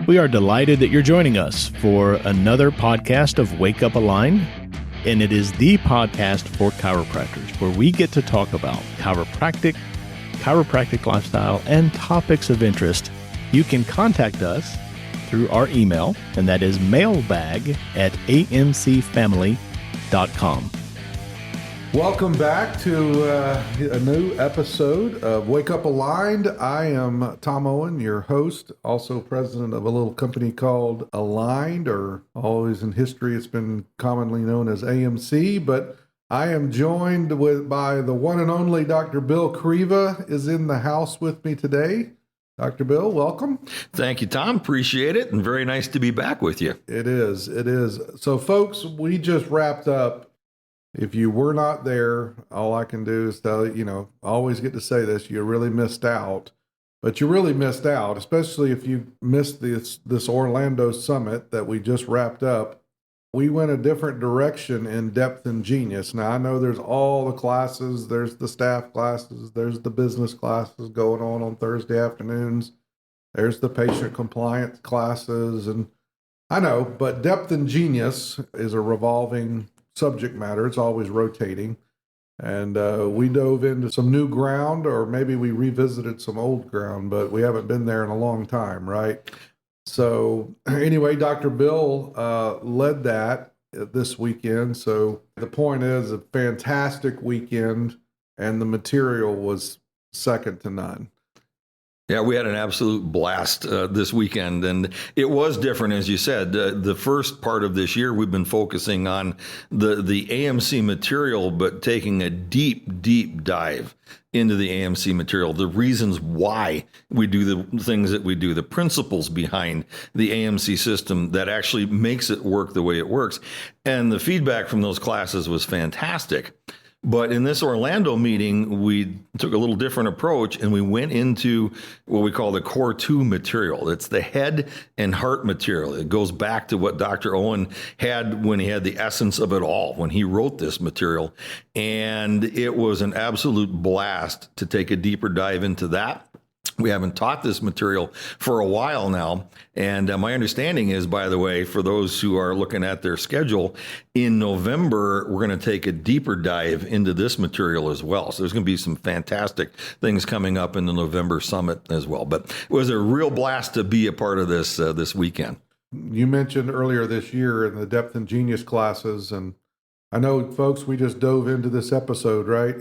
We are delighted that you're joining us for another podcast of Wake Up Aligned, and it is the podcast for chiropractors where we get to talk about chiropractic lifestyle, and topics of interest. You can contact us through our email, and that is mailbag@amcfamily.com. Welcome back to a new episode of Wake Up Aligned. I am Tom Owen, your host, also president of a little company called Aligned, or always in history it's been commonly known as AMC, but I am joined by the one and only Dr. Bill Kriva is in the house with me today. Dr. Bill, welcome. Thank you, Tom. Appreciate it, and very nice to be back with you. It is. So, folks, we just wrapped up. If you were not there, all I can do is tell you, I always get to say this, you really missed out. But you really missed out, especially if you missed this Orlando summit that we just wrapped up. We went a different direction in Depth and Genius. Now, I know there's all the classes. There's the staff classes. There's the business classes going on Thursday afternoons. There's the patient compliance classes. And I know, but Depth and Genius is a revolving subject matter. It's always rotating. And we dove into some new ground, or maybe we revisited some old ground, but we haven't been there in a long time, right? So anyway, Dr. Bill led that this weekend. So the point is, a fantastic weekend, and the material was second to none. Yeah, we had an absolute blast this weekend, and it was different, as you said. The first part of this year, we've been focusing on the AMC material, but taking a deep, deep dive into the AMC material, the reasons why we do the things that we do, the principles behind the AMC system that actually makes it work the way it works. And the feedback from those classes was fantastic. But in this Orlando meeting, we took a little different approach, and we went into what we call the core 2 material. It's the head and heart material. It goes back to what Dr. Owen had when he had the essence of it all, when he wrote this material. And it was an absolute blast to take a deeper dive into that. We haven't taught this material for a while now. And my understanding is, by the way, for those who are looking at their schedule, in November, we're going to take a deeper dive into this material as well. So there's going to be some fantastic things coming up in the November summit as well. But it was a real blast to be a part of this this weekend. You mentioned earlier this year in the Depth and Genius classes, and I know, folks, we just dove into this episode, right?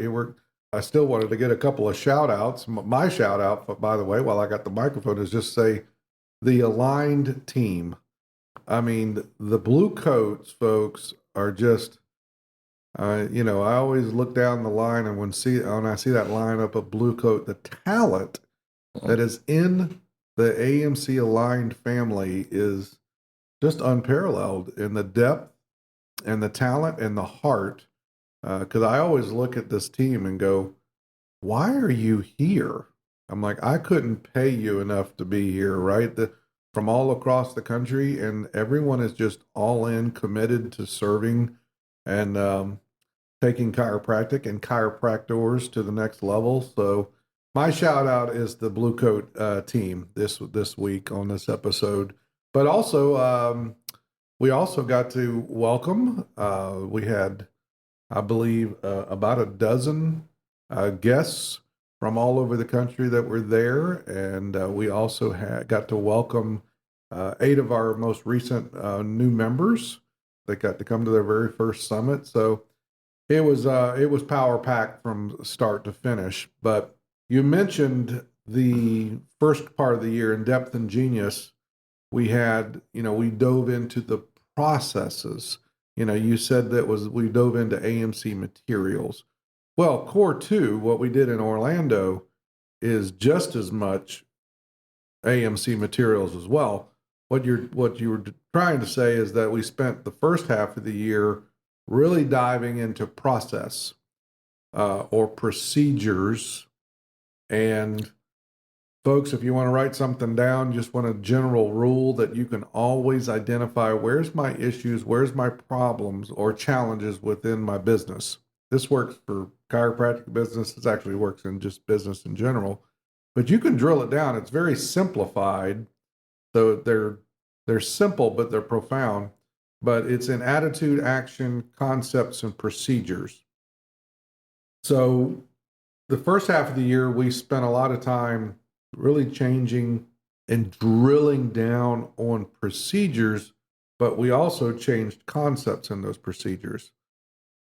I still wanted to get a couple of shout outs. My shout out, by the way, while I got the microphone, is just say the Aligned team. I mean, the blue coats, folks, are just, I always look down the line, and when I see that lineup of blue coat, the talent that is in the AMC Aligned family is just unparalleled in the depth and the talent and the heart. Because I always look at this team and go, why are you here? I'm like, I couldn't pay you enough to be here, right? From all across the country, and everyone is just all in, committed to serving and taking chiropractic and chiropractors to the next level. So my shout out is the Blue Coat team this week on this episode. But also, we also got to welcome, we had, I believe, about a dozen guests from all over the country that were there. And we also got to welcome 8 of our most recent new members that got to come to their very first summit. So it was power packed from start to finish. But you mentioned the first part of the year in Depth and Genius. We had, we dove into the processes. You said we dove into AMC materials. Well, core 2, what we did in Orlando, is just as much AMC materials as well. What you were trying to say is that we spent the first half of the year really diving into process or procedures. And folks, if you want to write something down, just want a general rule that you can always identify, where's my issues, where's my problems or challenges within my business. This works for chiropractic business. This actually works in just business in general. But you can drill it down. It's very simplified. So they're simple, but they're profound. But it's in attitude, action, concepts, and procedures. So the first half of the year, we spent a lot of time really changing and drilling down on procedures, but we also changed concepts in those procedures.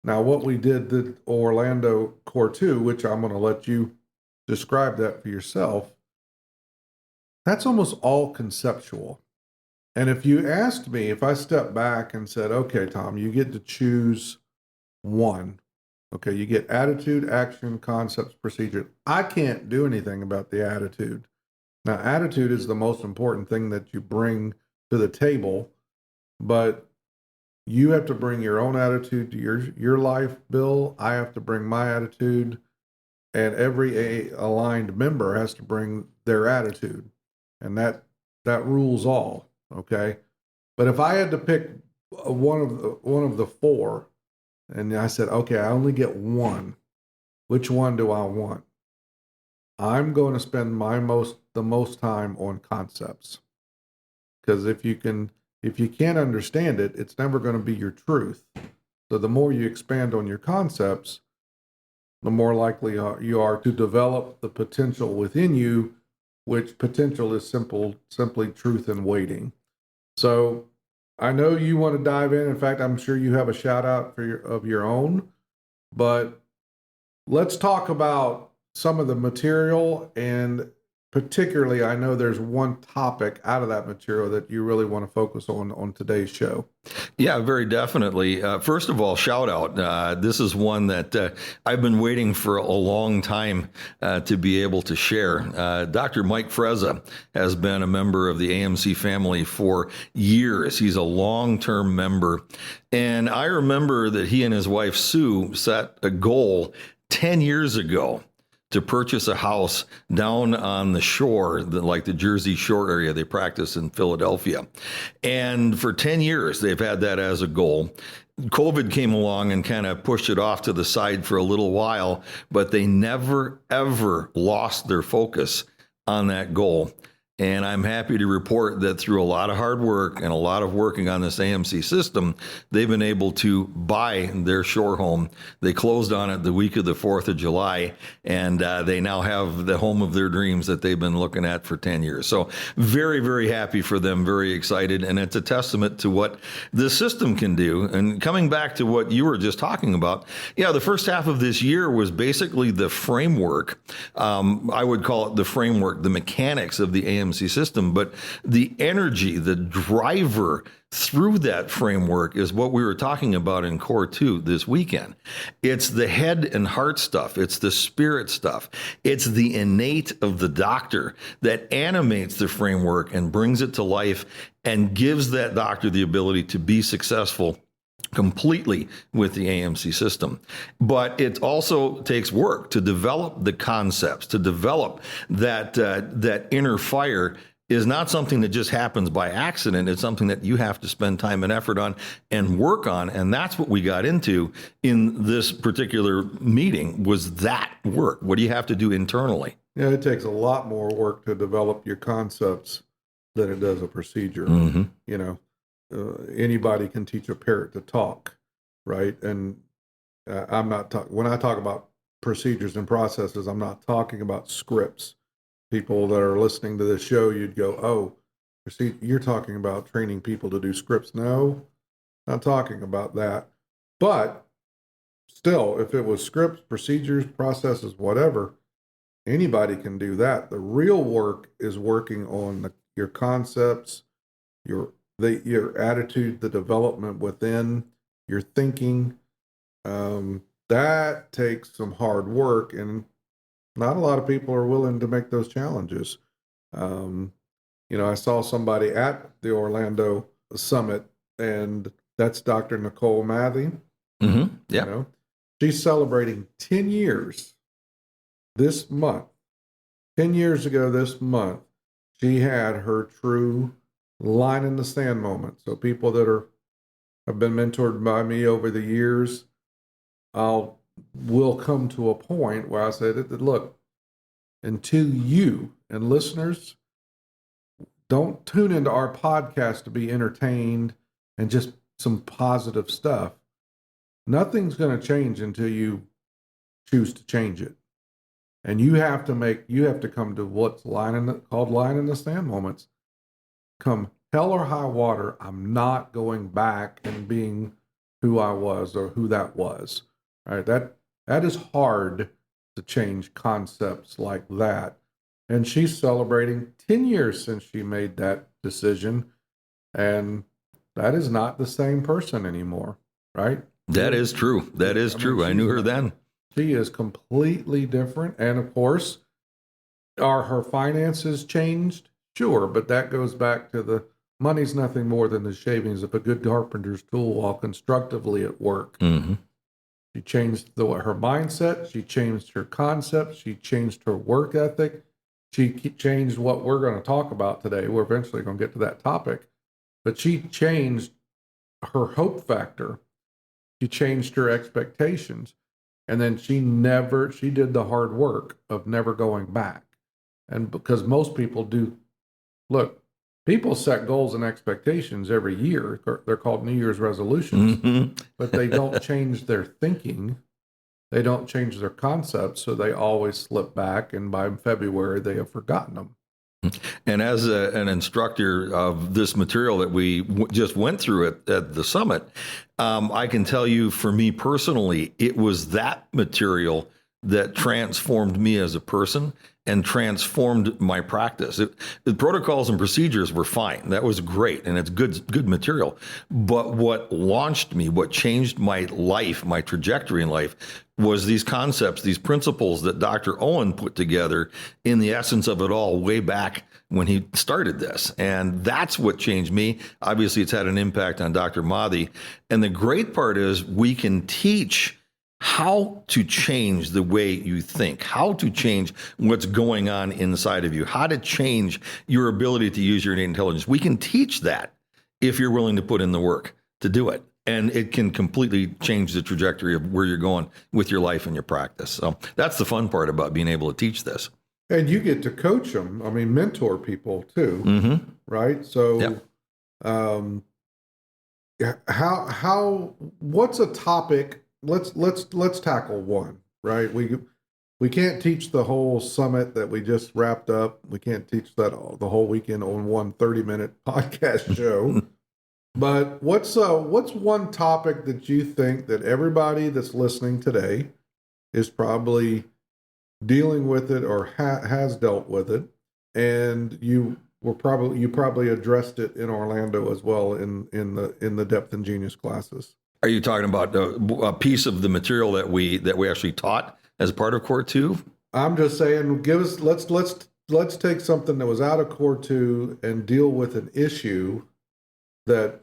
Now, what we did, the Orlando Core 2, which I'm going to let you describe that for yourself, that's almost all conceptual. And if you asked me, if I stepped back and said, okay, Tom, you get to choose one. Okay, you get attitude, action, concepts, procedure. I can't do anything about the attitude. Now, attitude is the most important thing that you bring to the table, but you have to bring your own attitude to your life, Bill. I have to bring my attitude, and every aligned member has to bring their attitude, and that rules all. Okay, but if I had to pick one of the four, and I said, okay, I only get one, which one do I want? I'm going to spend the most time on concepts, because if you can't understand it, it's never going to be your truth. So the more you expand on your concepts, the more likely you are to develop the potential within you, which potential is simply truth in waiting. So I know you want to dive in. In fact, I'm sure you have a shout out of your own, but let's talk about some of the material, and particularly, I know there's one topic out of that material that you really want to focus on today's show. Yeah, very definitely. First of all, shout out. This is one that I've been waiting for a long time to be able to share. Dr. Mike Frezza has been a member of the AMC family for years. He's a long-term member. And I remember that he and his wife, Sue, set a goal 10 years ago to purchase a house down on the shore, like the Jersey Shore area. They practice in Philadelphia. And for 10 years, they've had that as a goal. COVID came along and kind of pushed it off to the side for a little while, but they never, ever lost their focus on that goal. And I'm happy to report that through a lot of hard work and a lot of working on this AMC system, they've been able to buy their shore home. They closed on it the week of the 4th of July, and they now have the home of their dreams that they've been looking at for 10 years. So very, very happy for them, very excited. And it's a testament to what the system can do. And coming back to what you were just talking about, yeah, the first half of this year was basically the framework. I would call it the framework, the mechanics of the AMC system, but the energy, the driver through that framework is what we were talking about in Core 2 this weekend. It's the head and heart stuff. It's the spirit stuff. It's the innate of the doctor that animates the framework and brings it to life and gives that doctor the ability to be successful completely with the AMC system. But it also takes work to develop the concepts, to develop that inner fire is not something that just happens by accident. It's something that you have to spend time and effort on and work on. And that's what we got into in this particular meeting, was that work. What do you have to do internally? Yeah, it takes a lot more work to develop your concepts than it does a procedure. Mm-hmm. You know, anybody can teach a parrot to talk, right? And I'm not when I talk about procedures and processes, I'm not talking about scripts. People that are listening to this show, you'd go, oh, you're talking about training people to do scripts. No, not talking about that. But still, if it was scripts, procedures, processes, whatever, anybody can do that. The real work is working on your concepts, your attitude, the development within, your thinking. That takes some hard work, and not a lot of people are willing to make those challenges. I saw somebody at the Orlando Summit, and that's Dr. Nicole Mathy. Mm-hmm. Yeah. She's celebrating 10 years this month. 10 years ago this month, she had her true line in the sand moment. So people that have been mentored by me over the years, will come to a point where I said, look, until you and listeners, don't tune into our podcast to be entertained and just some positive stuff. Nothing's going to change until you choose to change it. And you have to come to what's called line in the sand moments. Come hell or high water, I'm not going back and being who I was or who that was. Right? That is hard to change concepts like that. And she's celebrating 10 years since she made that decision. And that is not the same person anymore, right? That is true. That is true. I knew her then. She is completely different. And of course, are her finances changed? Sure, but that goes back to the money's nothing more than the shavings of a good carpenter's tool while constructively at work. Mm-hmm. She changed her mindset. She changed her concepts. She changed her work ethic. She changed what we're going to talk about today. We're eventually going to get to that topic. But she changed her hope factor. She changed her expectations. And then she did the hard work of never going back. And because most people do, look, people set goals and expectations every year. They're called New Year's resolutions, Mm-hmm. but they don't change their thinking. They don't change their concepts, so they always slip back, and by February, they have forgotten them. And as an instructor of this material that we just went through at the summit, I can tell you, for me personally, it was that material that transformed me as a person and transformed my practice. The protocols and procedures were fine. That was great, and it's good material. But what launched me, what changed my life, my trajectory in life, was these concepts, these principles that Dr. Owen put together in the essence of it all way back when he started this. And that's what changed me. Obviously, it's had an impact on Dr. Madhi. And the great part is we can teach how to change the way you think, how to change what's going on inside of you, how to change your ability to use your innate intelligence. We can teach that if you're willing to put in the work to do it. And it can completely change the trajectory of where you're going with your life and your practice. So that's the fun part about being able to teach this. And you get to coach them. I mean, mentor people too, Mm-hmm. right? So, what's a topic? Let's tackle one, right? We can't teach the whole summit that we just wrapped up. We can't teach that the whole weekend on one 30-minute podcast show. But what's one topic that you think that everybody that's listening today is probably dealing with it or has dealt with it, and you probably addressed it in Orlando as well in the Depth and Genius classes? Are you talking about a piece of the material that we actually taught as part of Core 2? I'm just saying, let's take something that was out of Core 2 and deal with an issue that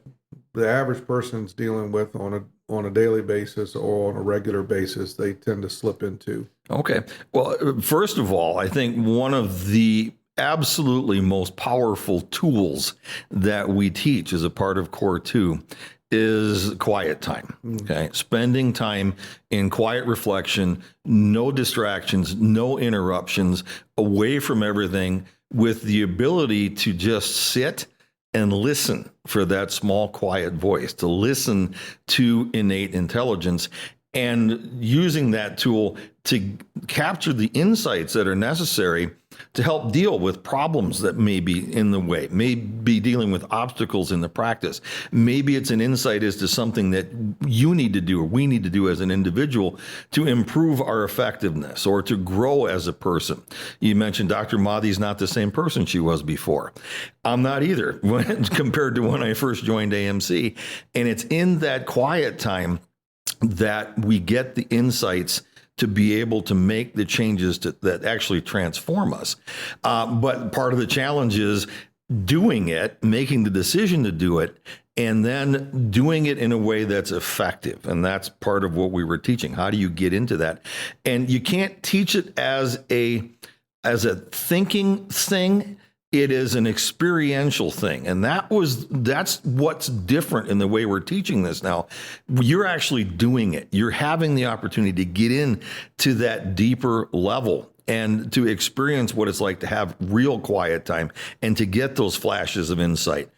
the average person's dealing with on a daily basis or on a regular basis. They tend to slip into. Okay. Well, first of all, I think one of the absolutely most powerful tools that we teach as a part of Core 2 is quiet time. Okay. Spending time in quiet reflection, no distractions, no interruptions, away from everything, with the ability to just sit and listen for that small, quiet voice, to listen to innate intelligence, and using that tool to capture the insights that are necessary to help deal with problems that may be in the way, may be dealing with obstacles in the practice. Maybe it's an insight as to something that you need to do or we need to do as an individual to improve our effectiveness or to grow as a person. You mentioned Dr. Madhi's not the same person she was before. I'm not either compared to when I first joined AMC. And it's in that quiet time that we get the insights to be able to make the changes that actually transform us. But part of the challenge is doing it, making the decision to do it, and then doing it in a way that's effective. And that's part of what we were teaching. How do you get into that? And you can't teach it as a thinking thing. It is an experiential thing. And that's what's different in the way we're teaching this now. You're actually doing it. You're having the opportunity to get in to that deeper level and to experience what it's like to have real quiet time and to get those flashes of insight.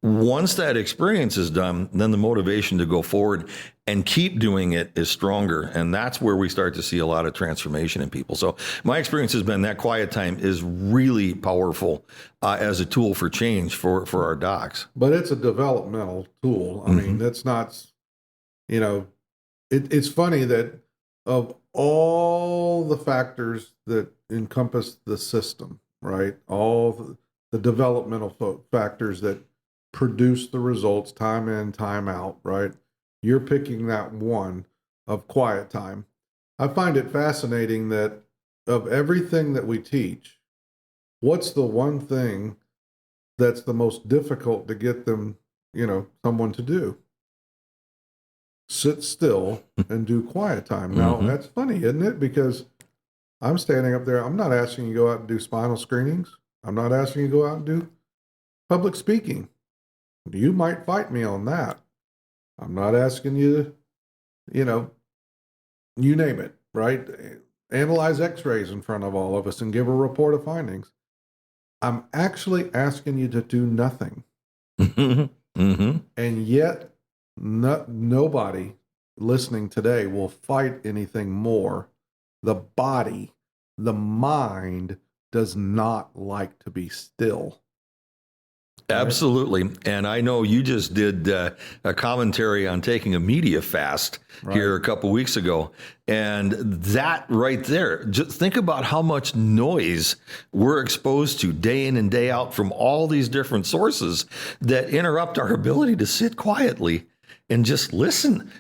Once that experience is done, then the motivation to go forward and keep doing it is stronger. And that's where we start to see a lot of transformation in people. So my experience has been that quiet time is really powerful as a tool for change for our docs. But it's a developmental tool. I mean, that's not, it's funny that of all the factors that encompass the system, right? All the developmental factors that produce the results time in, time out, right? You're picking that one of quiet time. I find it fascinating that of everything that we teach, what's the one thing that's the most difficult to get them, someone to do? Sit still and do quiet time. Now, that's funny, isn't it? Because I'm standing up there. I'm not asking you to go out and do spinal screenings. I'm not asking you to go out and do public speaking. You might fight me on that. I'm not asking you to, you name it, right? Analyze x-rays in front of all of us and give a report of findings. I'm actually asking you to do nothing. And yet, nobody listening today will fight anything more. The body, the mind does not like to be still. Absolutely. And I know you just did a commentary on taking a media fast here a couple weeks ago. And that right there, just think about how much noise we're exposed to day in and day out from all these different sources that interrupt our ability to sit quietly and just listen.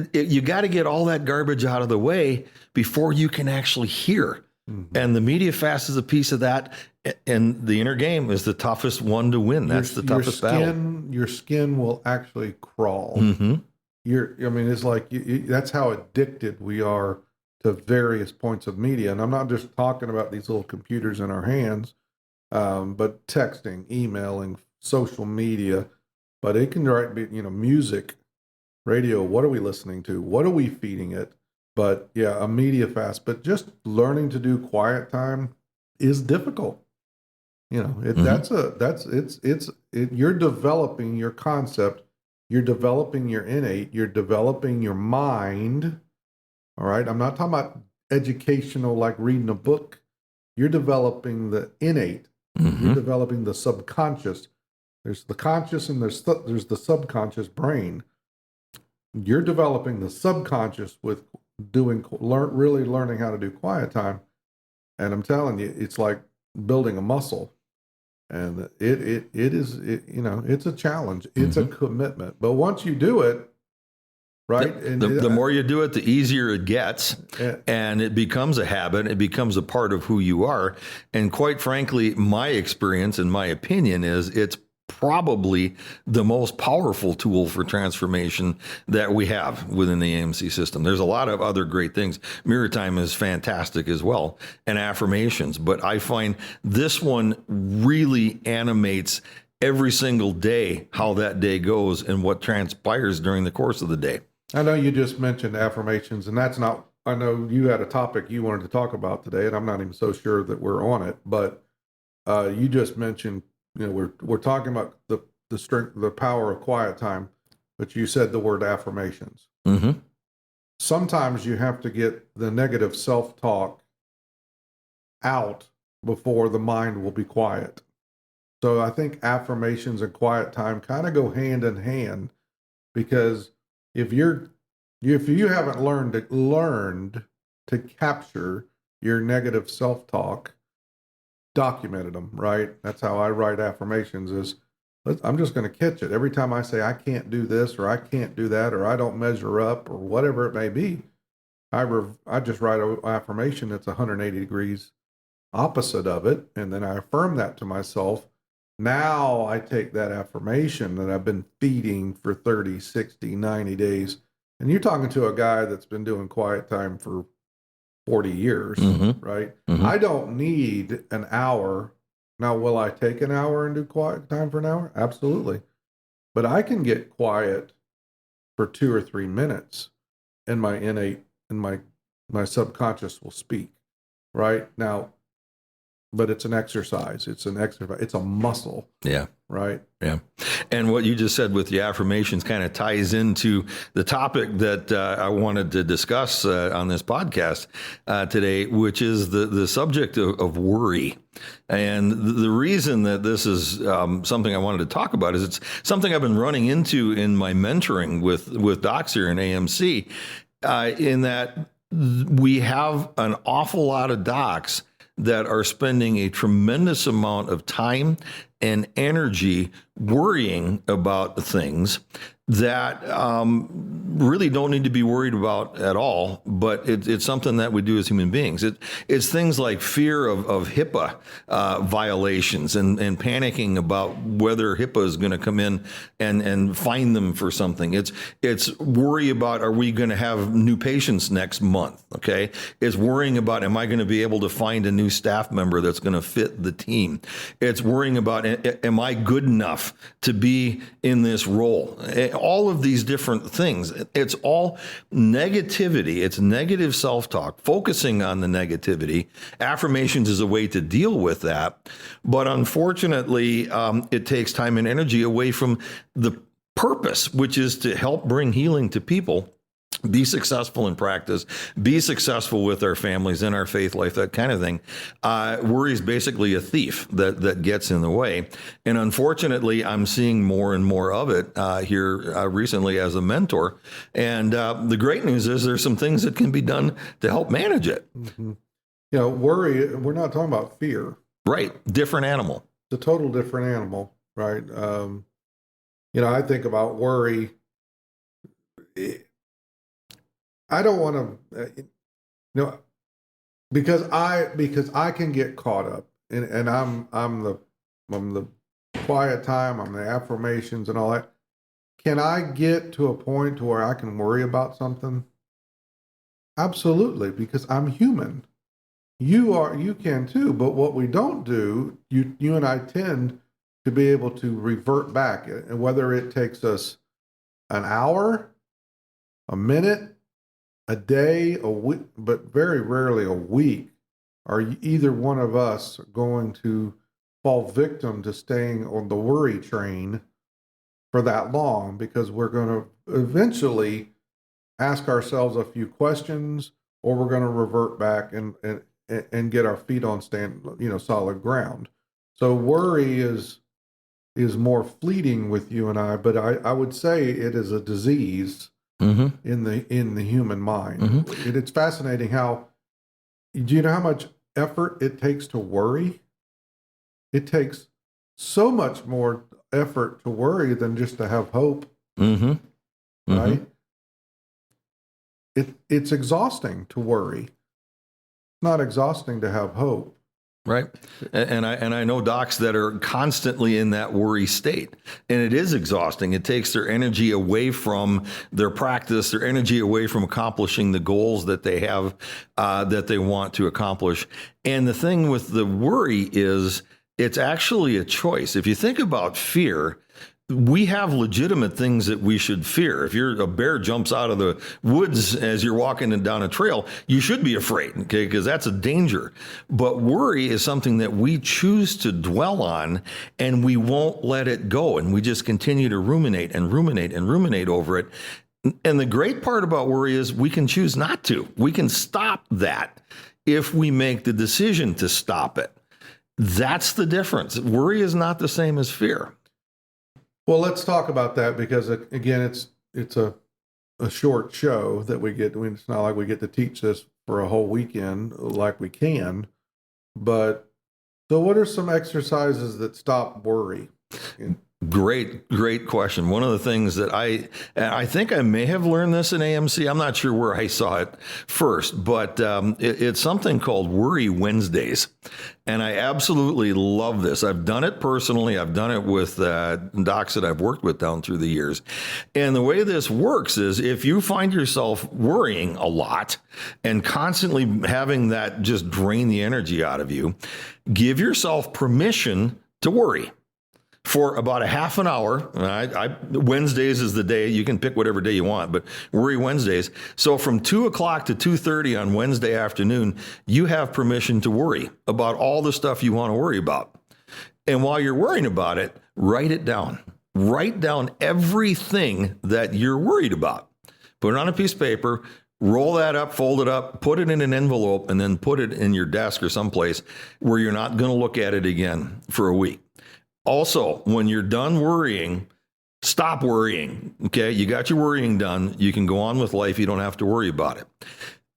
You got to get all that garbage out of the way before you can actually hear. And the media fast is a piece of that. And the inner game is the toughest one to win. That's the toughest battle. Your skin will actually crawl. It's like that's how addicted we are to various points of media. And I'm not just talking about these little computers in our hands, but texting, emailing, social media. But it can be, music, radio. What are we listening to? What are we feeding it? But yeah, a media fast. But just learning to do quiet time is difficult. You're developing your concept, you're developing your innate, you're developing your mind. All right. I'm not talking about educational, like reading a book. You're developing the innate. You're developing the subconscious. There's the conscious and there's the subconscious brain. You're developing the subconscious with really learning how to do quiet time. And I'm telling you, it's like building a muscle. And it's a challenge. It's a commitment. But once you do it, right? The more you do it, the easier it gets. And it becomes a habit. It becomes a part of who you are. And quite frankly, my experience and my opinion is it's probably the most powerful tool for transformation that we have within the AMC system. There's a lot of other great things. Mirror time is fantastic as well, and affirmations. But I find this one really animates every single day how that day goes and what transpires during the course of the day. I know you just mentioned affirmations, and that's not, I know you had a topic you wanted to talk about today, and I'm not even so sure that we're on it, but you just mentioned, we're talking about the strength, the power of quiet time, but you said the word affirmations. Sometimes you have to get the negative self-talk out before the mind will be quiet. So I think affirmations and quiet time kind of go hand in hand, because if you haven't learned to capture your negative self-talk, documented them, right? That's how I write affirmations is, I'm just going to catch it. Every time I say I can't do this, or I can't do that, or I don't measure up, or whatever it may be, I just write an affirmation that's 180 degrees opposite of it, and then I affirm that to myself. Now I take that affirmation that I've been feeding for 30, 60, 90 days, and you're talking to a guy that's been doing quiet time for 40 years, right? I don't need an hour. Now, will I take an hour and do quiet time for an hour? Absolutely. But I can get quiet for 2 or 3 minutes, and my innate and my subconscious will speak. right? Now, but it's an exercise. It's an exercise. It's a muscle. Yeah. Right. Yeah. And what you just said with the affirmations kind of ties into the topic that I wanted to discuss on this podcast today, which is the subject of worry. And the reason that this is something I wanted to talk about is it's something I've been running into in my mentoring with docs here in AMC, in that we have an awful lot of docs that are spending a tremendous amount of time and energy worrying about things that really don't need to be worried about at all, but it's something that we do as human beings. It's things like fear of HIPAA violations and panicking about whether HIPAA is going to come in and fine them for something. It's worry about, are we going to have new patients next month? Okay. It's worrying about, am I going to be able to find a new staff member that's going to fit the team? It's worrying about, am I good enough to be in this role? All of these different things. It's all negativity. It's negative self-talk, focusing on the negativity. Affirmations is a way to deal with that. But unfortunately, it takes time and energy away from the purpose, which is to help bring healing to people, be successful in practice, be successful with our families and our faith life, that kind of thing. Worry is basically a thief that gets in the way. And unfortunately, I'm seeing more and more of it here recently as a mentor. And the great news is there's some things that can be done to help manage it. Mm-hmm. You know, worry, we're not talking about fear. Right. Different animal. It's a total different animal, right? I think about worry. I don't want to, because I can get caught up, and I'm the quiet time, I'm the affirmations and all that. Can I get to a point to where I can worry about something? Absolutely, because I'm human. You can too, but what we don't do, you and I tend to be able to revert back, and whether it takes us an hour, a minute, a day, a week, but very rarely a week, are either one of us going to fall victim to staying on the worry train for that long, because we're going to eventually ask ourselves a few questions, or we're going to revert back and get our feet on solid ground. So worry is more fleeting with you and I, but I would say it is a disease. Mm-hmm. in the human mind. Mm-hmm. It's fascinating how, do you know how much effort it takes to worry? It takes so much more effort to worry than just to have hope. Mm-hmm. Right? Mm-hmm. It's exhausting to worry. It's not exhausting to have hope. Right. And I know docs that are constantly in that worry state, and it is exhausting. It takes their energy away from their practice, their energy away from accomplishing the goals that they have, that they want to accomplish. And the thing with the worry is it's actually a choice. If you think about fear, we have legitimate things that we should fear. If a bear jumps out of the woods as you're walking down a trail, you should be afraid, okay, because that's a danger. But worry is something that we choose to dwell on, and we won't let it go. And we just continue to ruminate and ruminate and ruminate over it. And the great part about worry is we can choose not to. We can stop that if we make the decision to stop it. That's the difference. Worry is not the same as fear. Well, let's talk about that, because again, it's a short show that we get. It's not like we get to teach this for a whole weekend like we can. But so, what are some exercises that stop worry? Great question. One of the things that I think I may have learned this in AMC. I'm not sure where I saw it first, but it's something called Worry Wednesdays. And I absolutely love this. I've done it personally. I've done it with docs that I've worked with down through the years. And the way this works is if you find yourself worrying a lot and constantly having that just drain the energy out of you, give yourself permission to worry. for about a half an hour. Wednesdays is the day. You can pick whatever day you want, but Worry Wednesdays. So from 2 o'clock to 2:30 on Wednesday afternoon, you have permission to worry about all the stuff you want to worry about. And while you're worrying about it, write it down. Write down everything that you're worried about. Put it on a piece of paper, roll that up, fold it up, put it in an envelope, and then put it in your desk or someplace where you're not going to look at it again for a week. Also, when you're done worrying, stop worrying. Okay, you got your worrying done. You can go on with life. You don't have to worry about it.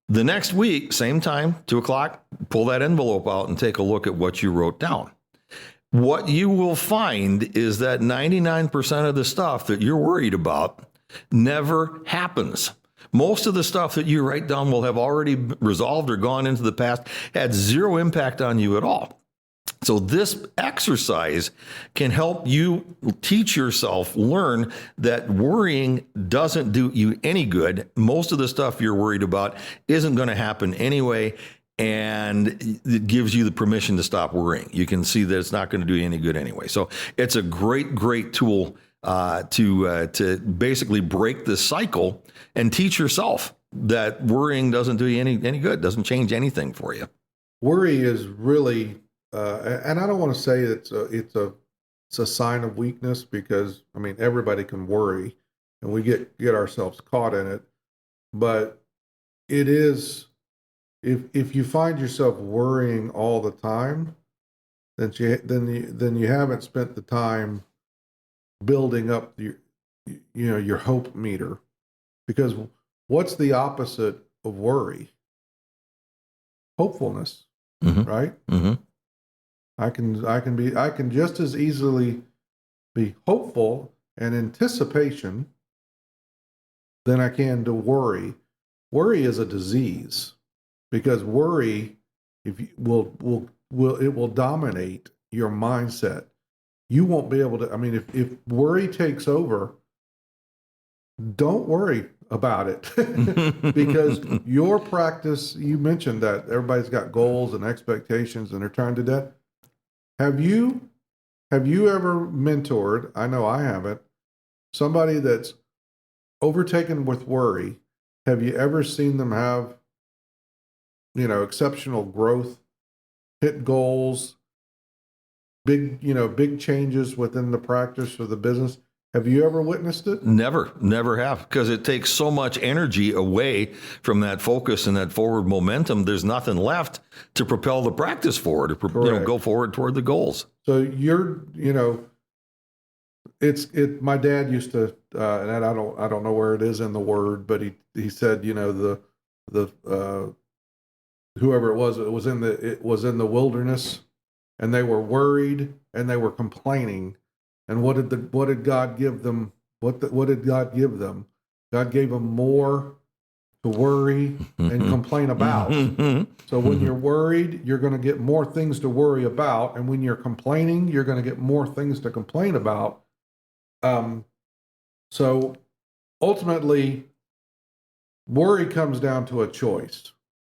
The next week, same time, 2 o'clock, pull that envelope out and take a look at what you wrote down. What you will find is that 99% of the stuff that you're worried about never happens. Most of the stuff that you write down will have already resolved or gone into the past, had zero impact on you at all. So this exercise can help you teach yourself, learn that worrying doesn't do you any good. Most of the stuff you're worried about isn't going to happen anyway, and it gives you the permission to stop worrying. You can see that it's not going to do you any good anyway. So it's a great tool to basically break this cycle and teach yourself that worrying doesn't do you any good, doesn't change anything for you. Worry is really, and I don't want to say it's a sign of weakness, because I mean everybody can worry, and we get ourselves caught in it. But it is, if you find yourself worrying all the time, then you haven't spent the time building up your hope meter. Because what's the opposite of worry? Hopefulness, right? Mm-hmm. I can just as easily be hopeful and anticipation than I can to worry. Worry is a disease, because worry, will dominate your mindset. You won't be able to. I mean, if worry takes over, don't worry about it, because your practice. You mentioned that everybody's got goals and expectations, and they're trying to do that. Have you ever mentored? I know I haven't. Somebody that's overtaken with worry. Have you ever seen them have, exceptional growth, hit goals, big changes within the practice or the business? Have you ever witnessed it? Never have, because it takes so much energy away from that focus and that forward momentum. There's nothing left to propel the practice forward, or go forward toward the goals. So my dad used to, and I don't know where it is in the word, but he said, the whoever it was in the wilderness, and they were worried and they were complaining. And what did God give them? What did God give them? God gave them more to worry and complain about. So when you're worried, you're going to get more things to worry about. And when you're complaining, you're going to get more things to complain about. So ultimately, worry comes down to a choice.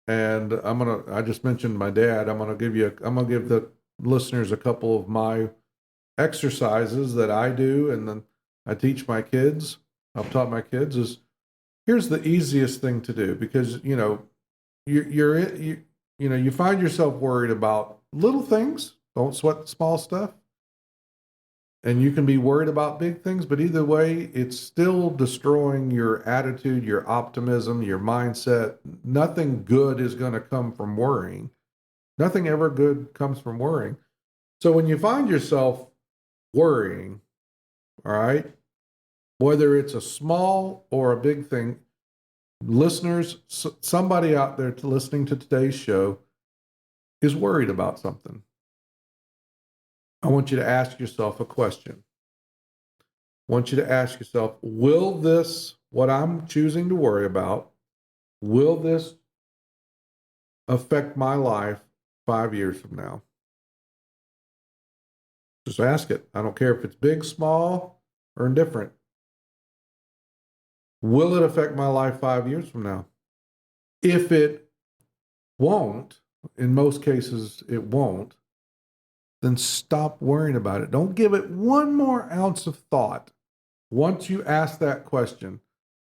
And I just mentioned my dad. I'm going to give the listeners a couple of my exercises that I do, and then I teach my kids. I've taught my kids is, here's the easiest thing to do, because you find yourself worried about little things. Don't sweat the small stuff. And you can be worried about big things, but either way, it's still destroying your attitude, your optimism, your mindset. Nothing good is going to come from worrying. Nothing ever good comes from worrying. So when you find yourself worrying, all right, whether it's a small or a big thing, listeners, somebody out there listening to today's show is worried about something. I want you to ask yourself a question. I want you to ask yourself, will this, what I'm choosing to worry about, will this affect my life 5 years from now? Just ask it. I don't care if it's big, small, or indifferent. Will it affect my life 5 years from now? If it won't, in most cases it won't, then stop worrying about it. Don't give it one more ounce of thought. Once you ask that question,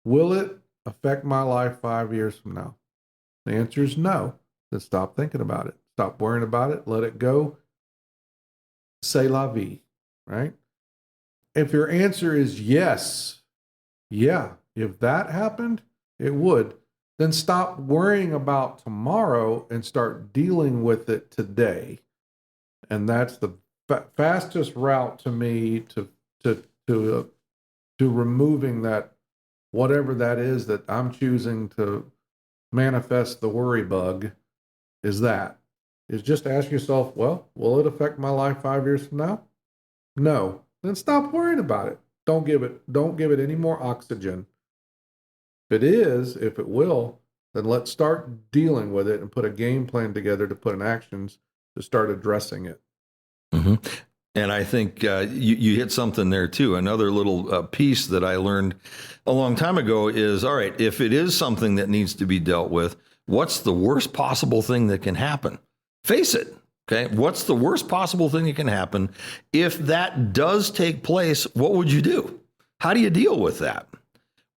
will it affect my life 5 years from now? The answer is no. Then stop thinking about it. Stop worrying about it. Let it go. C'est la vie, right? If your answer is yes, yeah, if that happened, it would, then stop worrying about tomorrow and start dealing with it today. And that's the fastest route to me to removing that, whatever that is that I'm choosing to manifest the worry bug, is just ask yourself, well, will it affect my life 5 years from now? No. Then stop worrying about it. Don't give it any more oxygen. If it will, then let's start dealing with it and put a game plan together to put in actions to start addressing it. Mm-hmm. And I think you hit something there too. Another little piece that I learned a long time ago is, all right, if it is something that needs to be dealt with, what's the worst possible thing that can happen? Face it. Okay. What's the worst possible thing that can happen? If that does take place, what would you do? How do you deal with that?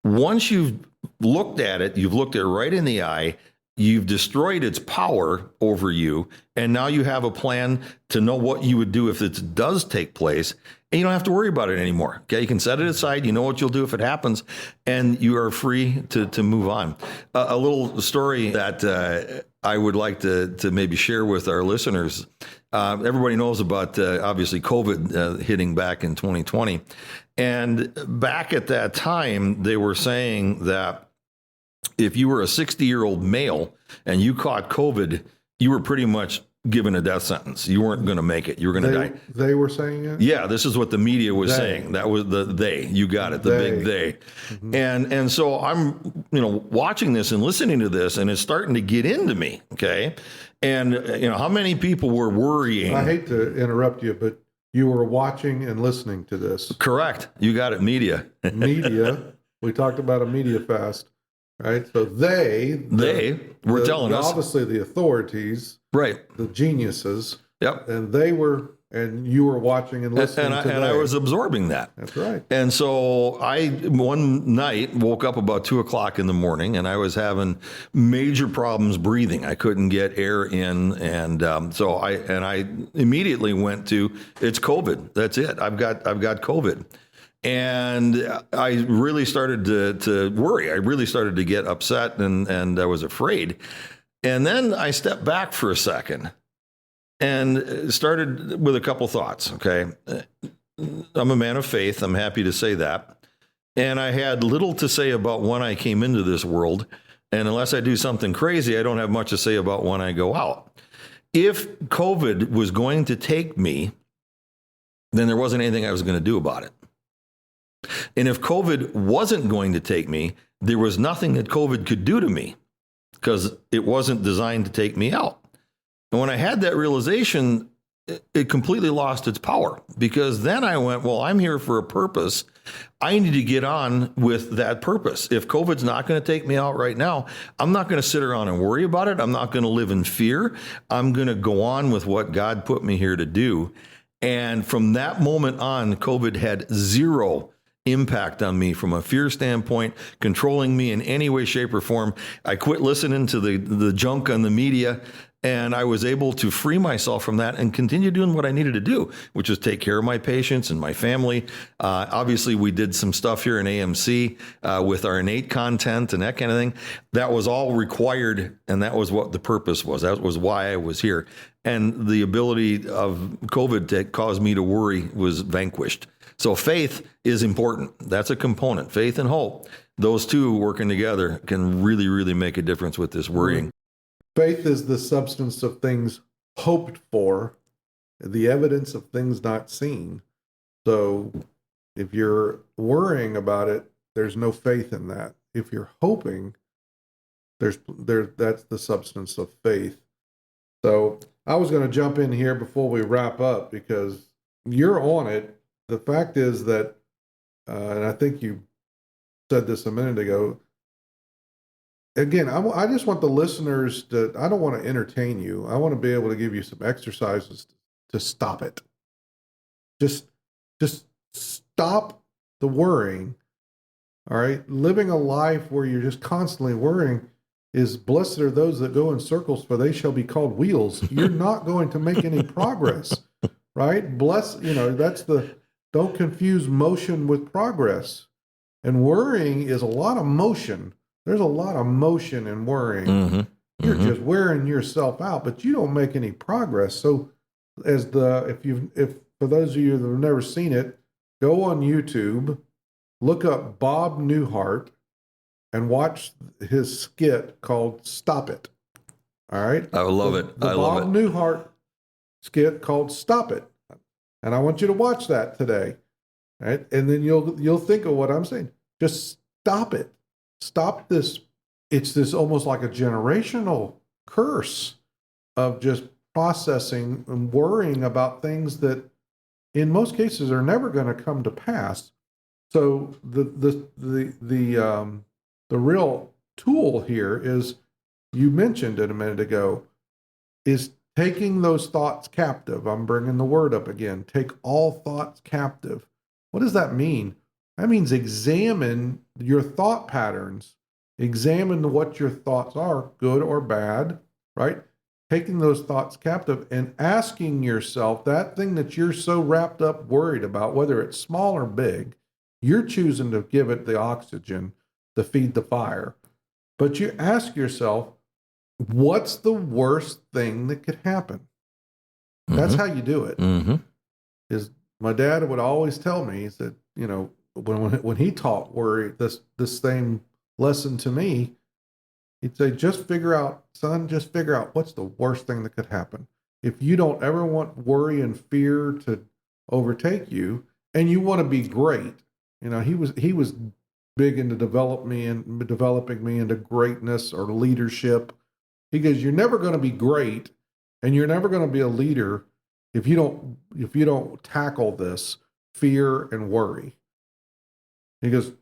Once you've looked at it, you've looked it right in the eye, you've destroyed its power over you, and now you have a plan to know what you would do if it does take place, and you don't have to worry about it anymore. Okay, you can set it aside. You know what you'll do if it happens, and you are free to move on. A little story that I would like to maybe share with our listeners. Everybody knows about obviously COVID hitting back in 2020, and back at that time they were saying that if you were a 60-year-old male and you caught COVID, you were pretty much given a death sentence. You weren't going to make it. You were going to die. They were saying it? Yeah, this is what the media was saying. That was the they. You got it, the big they. Mm-hmm. And so I'm, watching this and listening to this, and it's starting to get into me, okay? And, how many people were worrying? I hate to interrupt you, but you were watching and listening to this. Correct. You got it, media. Media. We talked about a media fast. Right, so they were telling us, obviously the authorities, right, the geniuses, yep, and you were watching and listening, and I was absorbing that. That's right. And so I one night woke up about 2:00 in the morning, and I was having major problems breathing. I couldn't get air in, and so I immediately went to, it's COVID. That's it. I've got COVID. And I really started to worry. I really started to get upset, and I was afraid. And then I stepped back for a second and started with a couple thoughts. Okay. I'm a man of faith. I'm happy to say that. And I had little to say about when I came into this world. And unless I do something crazy, I don't have much to say about when I go out. If COVID was going to take me, then there wasn't anything I was going to do about it. And if COVID wasn't going to take me, there was nothing that COVID could do to me because it wasn't designed to take me out. And when I had that realization, it completely lost its power, because then I went, well, I'm here for a purpose. I need to get on with that purpose. If COVID's not going to take me out right now, I'm not going to sit around and worry about it. I'm not going to live in fear. I'm going to go on with what God put me here to do. And from that moment on, COVID had zero impact on me from a fear standpoint, controlling me in any way, shape, or form. I quit listening to the junk on the media, and I was able to free myself from that and continue doing what I needed to do, which was take care of my patients and my family. Obviously, we did some stuff here in AMC with our innate content and that kind of thing. That was all required, and that was what the purpose was. That was why I was here. And the ability of COVID to cause me to worry was vanquished. So faith is important. That's a component. Faith and hope, those two working together can really, really make a difference with this worrying. Faith is the substance of things hoped for, the evidence of things not seen. So if you're worrying about it, there's no faith in that. If you're hoping, that's the substance of faith. So I was going to jump in here before we wrap up, because you're on it. The fact is that, and I think you said this a minute ago, again, I just want the listeners to, I don't want to entertain you. I want to be able to give you some exercises to stop it. Just stop the worrying. All right. Living a life where you're just constantly worrying is blessed are those that go in circles, for they shall be called wheels. You're not going to make any progress, right? Don't confuse motion with progress. And worrying is a lot of motion. There's a lot of motion in worrying. Mm-hmm. You're just wearing yourself out, but you don't make any progress. So if for those of you that have never seen it, go on YouTube, look up Bob Newhart, and watch his skit called Stop It. All right? I love it. The Bob Newhart skit called Stop It. And I want you to watch that today. Right? And then you'll think of what I'm saying. Just stop it. Stop this. It's this almost like a generational curse of just processing and worrying about things that in most cases are never going to come to pass. So the real tool here is, you mentioned it a minute ago, is taking those thoughts captive. I'm bringing the word up again. Take all thoughts captive. What does that mean? That means examine your thought patterns. Examine what your thoughts are, good or bad, right? Taking those thoughts captive and asking yourself that thing that you're so wrapped up, worried about, whether it's small or big, you're choosing to give it the oxygen to feed the fire. But you ask yourself, what's the worst thing that could happen? Mm-hmm. That's how you do it. Mm-hmm. Is my dad would always tell me, he said, when he taught worry, this same lesson to me, he'd say, just figure out what's the worst thing that could happen. If you don't ever want worry and fear to overtake you, and you want to be great, he was big into developing me into greatness or leadership. He goes, you're never going to be great, and you're never going to be a leader if you don't tackle this fear and worry. He goes,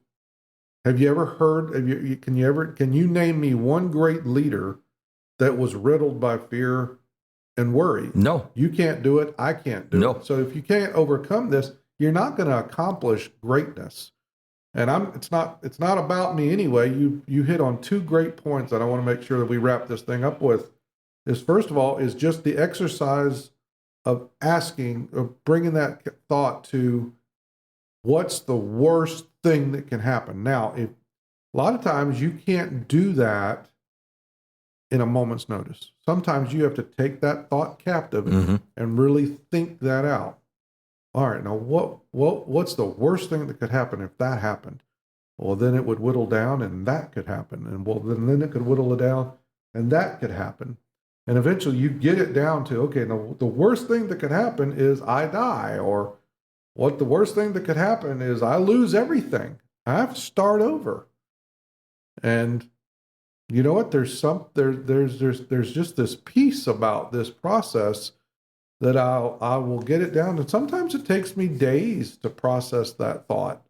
have you ever heard? Can you name me one great leader that was riddled by fear and worry? No. You can't do it. I can't do it. So if you can't overcome this, you're not going to accomplish greatness. And it's not about me anyway. You hit on two great points that I want to make sure that we wrap this thing up with. Is first of all is just the exercise of bringing that thought to what's the worst thing that can happen. Now, a lot of times you can't do that in a moment's notice. Sometimes you have to take that thought captive and really think that out. All right, now what's the worst thing that could happen if that happened? Well, then it would whittle down, and that could happen. And then it could whittle it down, and that could happen. And eventually you get it down to, okay, now the worst thing that could happen is I die, or the worst thing that could happen is I lose everything. I have to start over. And you know what? There's just this piece about this process that I will get it down. And sometimes it takes me days to process that thought,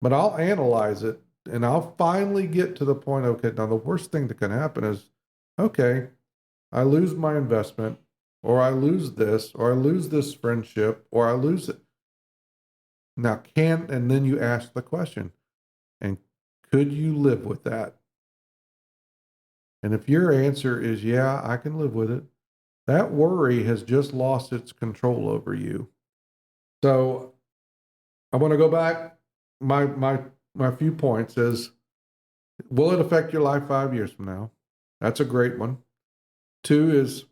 but I'll analyze it and I'll finally get to the point, okay, now the worst thing that can happen is, okay, I lose my investment, or I lose this, or I lose this friendship, or I lose it. Now and then you ask the question, and could you live with that? And if your answer is, yeah, I can live with it, that worry has just lost its control over you. So I want to go back. My few points is, will it affect your life 5 years from now? That's a great one. 2 is,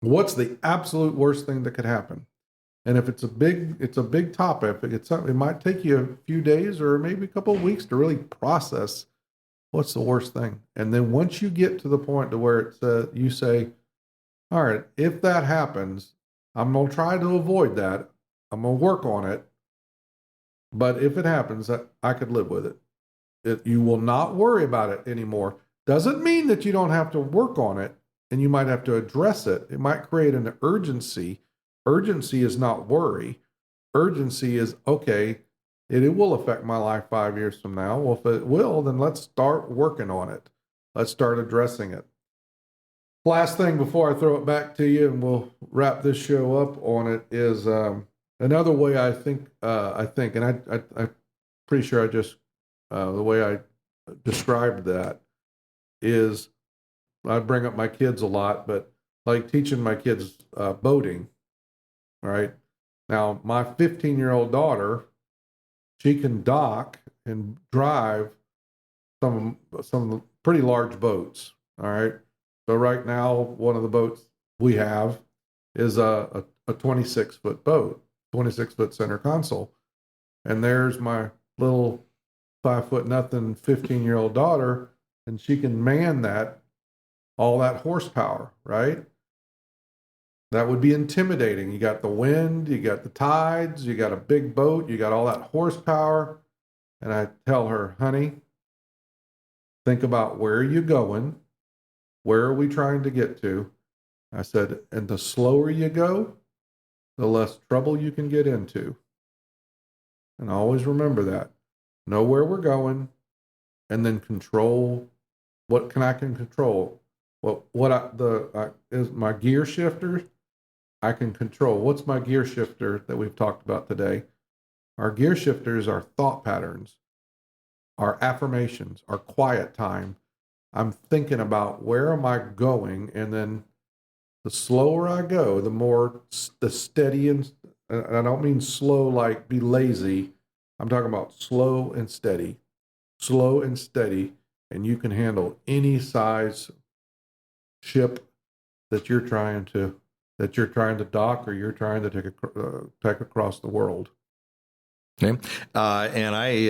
what's the absolute worst thing that could happen? And if it's a big topic, it might take you a few days or maybe a couple of weeks to really process what's the worst thing. And then once you get to the point to where you say, all right, if that happens, I'm going to try to avoid that. I'm going to work on it. But if it happens, I could live with it. You will not worry about it anymore. Doesn't mean that you don't have to work on it, and you might have to address it. It might create an urgency. Urgency is not worry. Urgency is, okay, it will affect my life 5 years from now. Well, if it will, then let's start working on it. Let's start addressing it. Last thing before I throw it back to you, and we'll wrap this show up on it, is another way I think, and I'm pretty sure I just, the way I described that is, I bring up my kids a lot, but like teaching my kids boating, right? Now, my 15-year-old daughter, she can dock and drive some of the pretty large boats, all right? So right now, one of the boats we have is a 26-foot boat, 26-foot center console. And there's my little 5-foot nothing 15-year-old daughter, and she can man that, all that horsepower, right? That would be intimidating. You got the wind, you got the tides, you got a big boat, you got all that horsepower. And I tell her, honey, think about where you're going. Where are we trying to get to? I said, and the slower you go, the less trouble you can get into. And always remember that. Know where we're going, and then control what I can control. Is my gear shifter, I can control. What's my gear shifter that we've talked about today? Our gear shifters are thought patterns, our affirmations, our quiet time. I'm thinking about where am I going, and then the slower I go, the steady, and I don't mean slow like be lazy. I'm talking about slow and steady, and you can handle any size ship that you're trying to dock, or you're trying to take across the world. Okay. And I,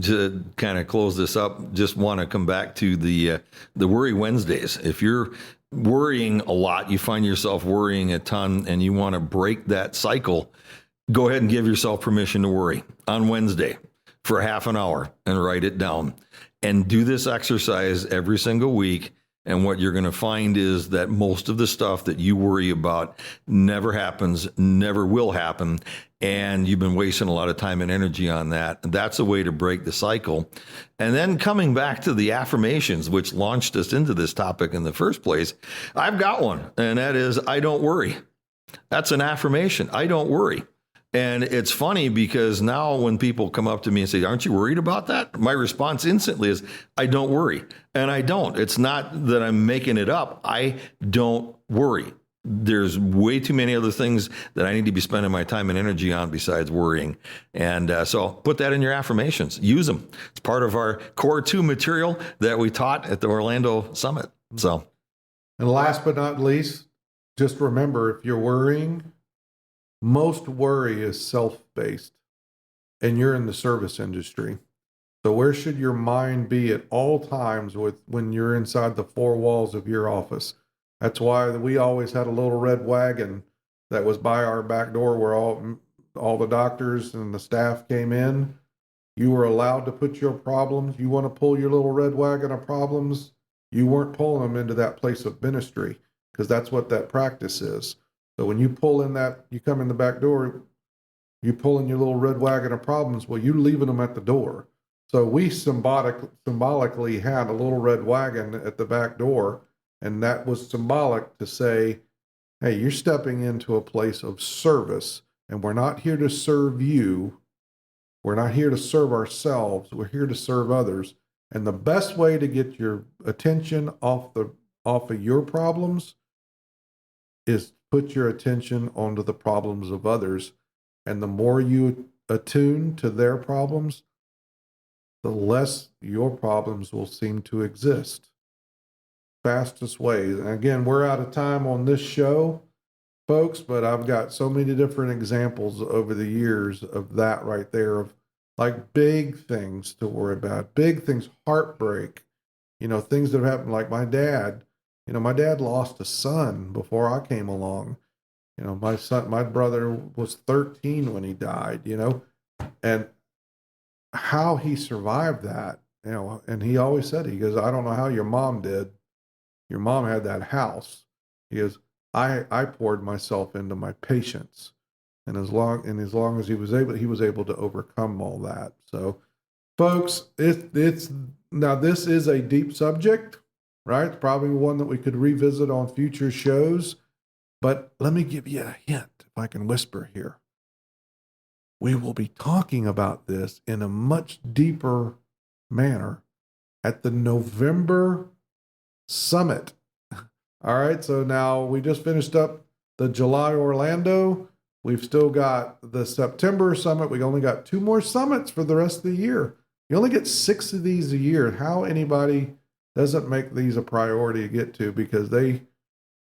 to kind of close this up, just want to come back to the Worry Wednesdays. If you're worrying a lot, you find yourself worrying a ton, and you want to break that cycle, go ahead and give yourself permission to worry on Wednesday for half an hour and write it down. And do this exercise every single week. And what you're going to find is that most of the stuff that you worry about never happens, never will happen. And you've been wasting a lot of time and energy on that. That's a way to break the cycle. And then coming back to the affirmations, which launched us into this topic in the first place, I've got one, and that is, I don't worry. That's an affirmation. I don't worry. And it's funny because now when people come up to me and say, aren't you worried about that? My response instantly is, I don't worry. And I don't. It's not that I'm making it up. I don't worry. There's way too many other things that I need to be spending my time and energy on besides worrying. And so put that in your affirmations. Use them. It's part of our Core 2 material that we taught at the Orlando Summit. So, and last but not least, just remember, if you're worrying, most worry is self-based, and you're in the service industry. So where should your mind be at all times when you're inside the four walls of your office? That's why we always had a little red wagon that was by our back door where all the doctors and the staff came in. You were allowed to put your problems. You want to pull your little red wagon of problems, you weren't pulling them into that place of ministry, because that's what that practice is. So when you you come in the back door, you pull in your little red wagon of problems, well, you're leaving them at the door. So we symbolically had a little red wagon at the back door, and that was symbolic to say, hey, you're stepping into a place of service, and we're not here to serve you. We're not here to serve ourselves. We're here to serve others. And the best way to get your attention off of your problems is put your attention onto the problems of others. And the more you attune to their problems, the less your problems will seem to exist. Fastest way. And again, we're out of time on this show, folks, but I've got so many different examples over the years of that right there, of like big things to worry about, big things, heartbreak, things that have happened. Like my dad lost a son before I came along. My brother was 13 when he died, and how he survived that, and he always said, he goes, I don't know how your mom did. Your mom had that house. He goes, I poured myself into my patience. And as long as he was able to overcome all that. So folks, now this is a deep subject. right? It's probably one that we could revisit on future shows. But let me give you a hint, if I can whisper here. We will be talking about this in a much deeper manner at the November summit. All right, so now we just finished up the July Orlando. We've still got the September summit. We only got 2 more summits for the rest of the year. You only get 6 of these a year. How anybody doesn't make these a priority to get to, because they're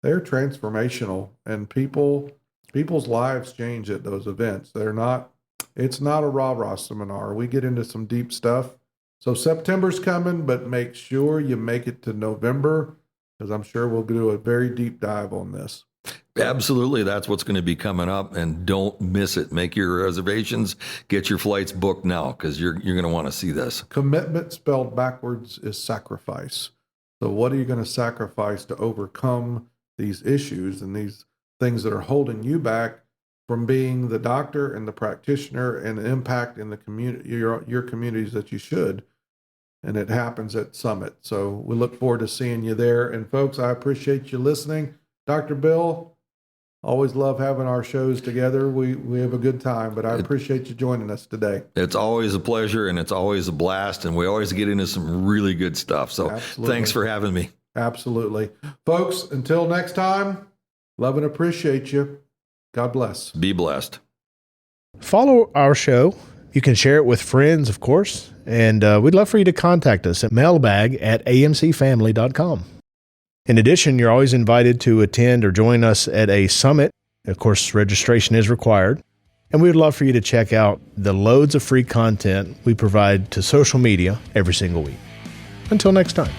transformational, and people's lives change at those events. It's not a rah-rah seminar. We get into some deep stuff. So September's coming, but make sure you make it to November, because I'm sure we'll do a very deep dive on this. Absolutely. That's what's going to be coming up, and don't miss it. Make your reservations, get your flights booked now, because you're going to want to see this. Commitment spelled backwards is sacrifice. So what are you going to sacrifice to overcome these issues and these things that are holding you back from being the doctor and the practitioner and the impact in the community, your communities that you should? And it happens at Summit. So we look forward to seeing you there. And folks, I appreciate you listening. Dr. Bill, always love having our shows together. We have a good time, but I appreciate you joining us today. It's always a pleasure, and it's always a blast, and we always get into some really good stuff. So Thanks for having me. Absolutely. Folks, until next time, love and appreciate you. God bless. Be blessed. Follow our show. You can share it with friends, of course, and we'd love for you to contact us at mailbag@amcfamily.com. In addition, you're always invited to attend or join us at a summit. Of course, registration is required. And we would love for you to check out the loads of free content we provide to social media every single week. Until next time.